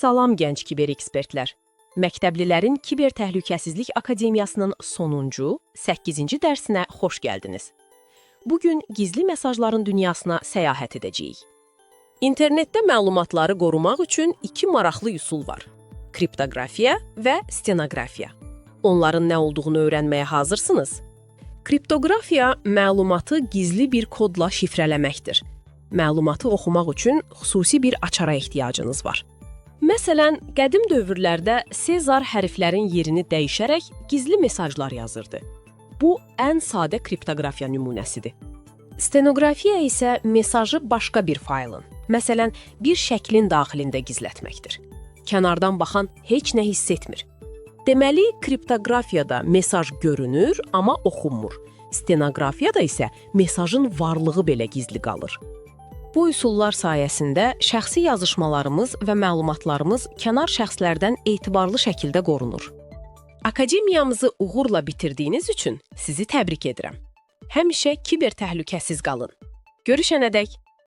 Salam gənc kiber ekspertlər. Məktəblilərin Kiber Təhlükəsizlik Akademiyasının sonuncu, 8-ci dərsinə xoş gəldiniz. Bugün gizli mesajların dünyasına səyahət edəcəyik. İnternetdə məlumatları qorumaq üçün iki maraqlı üsul var. Kriptoqrafiya və stenoqrafiya. Onların nə olduğunu öyrənməyə hazırsınız? Kriptoqrafiya məlumatı gizli bir kodla şifrələməkdir. Məlumatı oxumaq üçün xüsusi bir açara ehtiyacınız var. Məsələn, qədim dövrlərdə Sezar hərflərin yerini dəyişərək gizli mesajlar yazırdı. Bu, ən sadə kriptoqrafiya nümunəsidir. Stenoqrafiya isə mesajı başqa bir faylın, məsələn, bir şəklin daxilində gizlətməkdir. Kənardan baxan heç nə hiss etmir. Deməli, kriptoqrafiyada mesaj görünür, amma oxunmur. Stenoqrafiyada isə mesajın varlığı belə gizli qalır. Bu üsullar sayəsində şəxsi yazışmalarımız və məlumatlarımız kənar şəxslərdən etibarlı şəkildə qorunur. Akademiyamızı uğurla bitirdiyiniz üçün sizi təbrik edirəm. Həmişə kiber təhlükəsiz qalın. Görüşənədək.